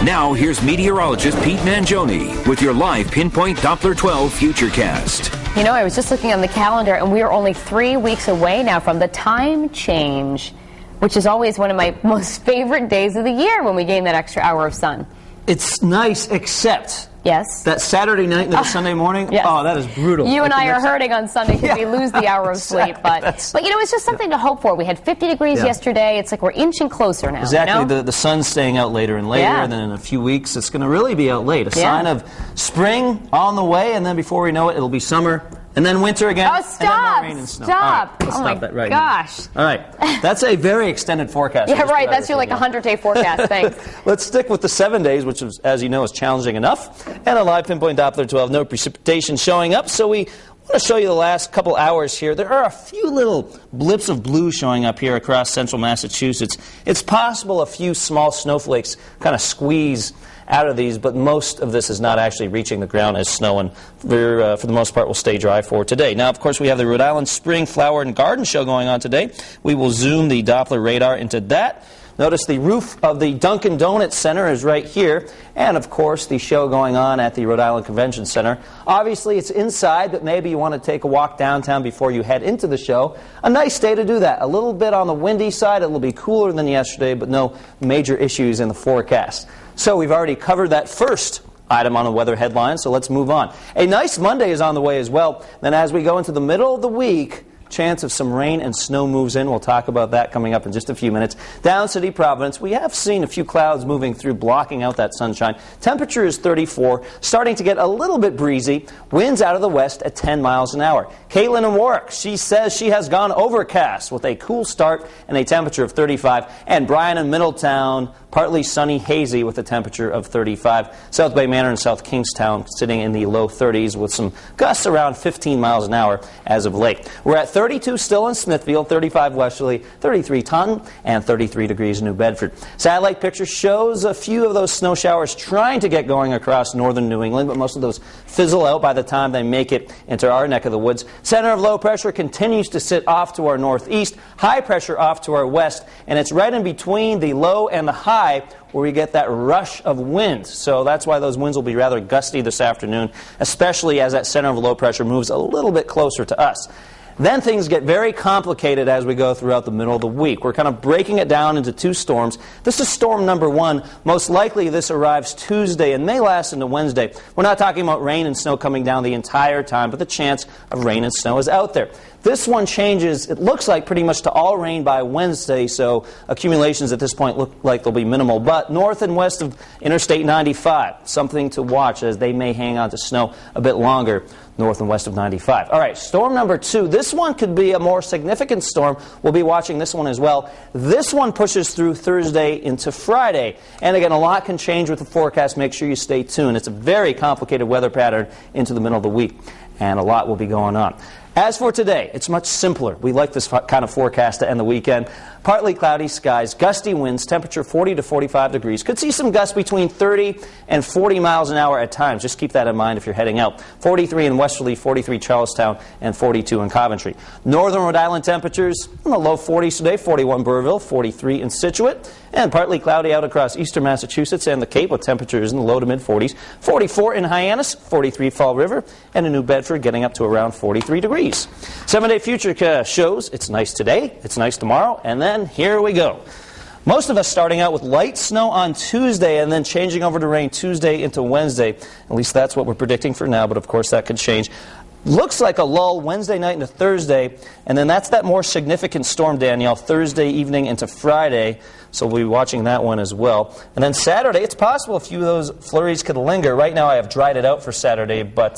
Now, here's meteorologist Pete Mangione with your live Pinpoint Doppler 12 Futurecast. You know, I was just looking on the calendar, and we are only 3 weeks away now from the time change, which is always one of my most favorite days of the year when we gain that extra hour of sun. It's nice, except yes, that Saturday night into the Sunday morning, yes. Oh, that is brutal. You and I are hurting on Sunday because we lose the hour of sleep. But you know, it's just something to hope for. We had 50 degrees yesterday. It's like we're inching closer now. Exactly. You know? The sun's staying out later and later, and then in a few weeks it's going to really be out late. A sign of spring on the way, and then before we know it, it'll be summer. And then winter again. Oh, stop! And then more rain and snow. Stop! Right, let's stop that right gosh! Now. All right, that's a very extended forecast. Yeah, right. That's your like 100-day forecast. Thanks. Let's stick with the 7 days, which is, as you know, is challenging enough. And a live Pinpoint Doppler 12, no precipitation showing up. So we want to show you the last couple hours here. There are a few little blips of blue showing up here across central Massachusetts. It's possible a few small snowflakes kind of squeeze out of these, but most of this is not actually reaching the ground as snow, and for the most part will stay dry for today. Now, of course, we have the Rhode Island Spring Flower and Garden Show going on today. We will zoom the Doppler radar into that. Notice the roof of the Dunkin' Donuts Center is right here, and of course the show going on at the Rhode Island Convention Center. Obviously it's inside, but maybe you want to take a walk downtown before you head into the show. A nice day to do that. A little bit on the windy side, it'll be cooler than yesterday, but no major issues in the forecast. So we've already covered that first item on the weather headline, so let's move on. A nice Monday is on the way as well. Then as we go into the middle of the week, chance of some rain and snow moves in. We'll talk about that coming up in just a few minutes. Down City, Providence, we have seen a few clouds moving through, blocking out that sunshine. Temperature is 34, starting to get a little bit breezy. Winds out of the west at 10 miles an hour. Caitlin in Warwick, she says she has gone overcast with a cool start and a temperature of 35. And Brian in Middletown, partly sunny, hazy with a temperature of 35. South Bay Manor and South Kingstown sitting in the low 30s with some gusts around 15 miles an hour as of late. We're at 32 still in Smithfield, 35 Westerly, 33 Taunton, and 33 degrees in New Bedford. Satellite picture shows a few of those snow showers trying to get going across northern New England, but most of those fizzle out by the time they make it into our neck of the woods. Center of low pressure continues to sit off to our northeast, high pressure off to our west, and it's right in between the low and the high where we get that rush of wind. So that's why those winds will be rather gusty this afternoon, especially as that center of low pressure moves a little bit closer to us. Then things get very complicated as we go throughout the middle of the week. We're kind of breaking it down into two storms. This is storm number one. Most likely this arrives Tuesday and may last into Wednesday. We're not talking about rain and snow coming down the entire time, but the chance of rain and snow is out there. This one changes, it looks like, pretty much to all rain by Wednesday, so accumulations at this point look like they'll be minimal. But north and west of Interstate 95, something to watch as they may hang on to snow a bit longer north and west of 95. All right, storm number two. This one could be a more significant storm. We'll be watching this one as well. This one pushes through Thursday into Friday. And again, a lot can change with the forecast. Make sure you stay tuned. It's a very complicated weather pattern into the middle of the week, and a lot will be going on. As for today, it's much simpler. We like this kind of forecast to end the weekend. Partly cloudy skies, gusty winds, temperature 40 to 45 degrees. Could see some gusts between 30 and 40 miles an hour at times. Just keep that in mind if you're heading out. 43 in Westerly, 43 Charlestown, and 42 in Coventry. Northern Rhode Island temperatures in the low 40s today, 41 Burrillville, 43 in Scituate, and partly cloudy out across eastern Massachusetts and the Cape with temperatures in the low to mid-40s. 44 in Hyannis, 43 Fall River, and in New Bedford getting up to around 43 degrees. 7-day future shows it's nice today, it's nice tomorrow, and then here we go. Most of us starting out with light snow on Tuesday and then changing over to rain Tuesday into Wednesday. At least that's what we're predicting for now, but of course that could change. Looks like a lull Wednesday night into Thursday, and then that's that more significant storm, Danielle, Thursday evening into Friday. So we'll be watching that one as well. And then Saturday, it's possible a few of those flurries could linger. Right now I have dried it out for Saturday, but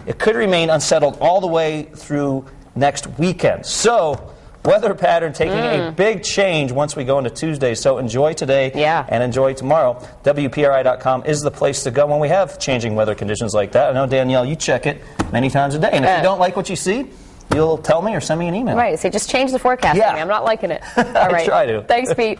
it could remain unsettled all the way through next weekend. So weather pattern taking a big change once we go into Tuesday. So enjoy today and enjoy tomorrow. WPRI.com is the place to go when we have changing weather conditions like that. I know, Danielle, you check it many times a day. And if you don't like what you see, you'll tell me or send me an email. Right. So just change the forecast. Yeah. I'm not liking it. All right. I try to. Thanks, Pete.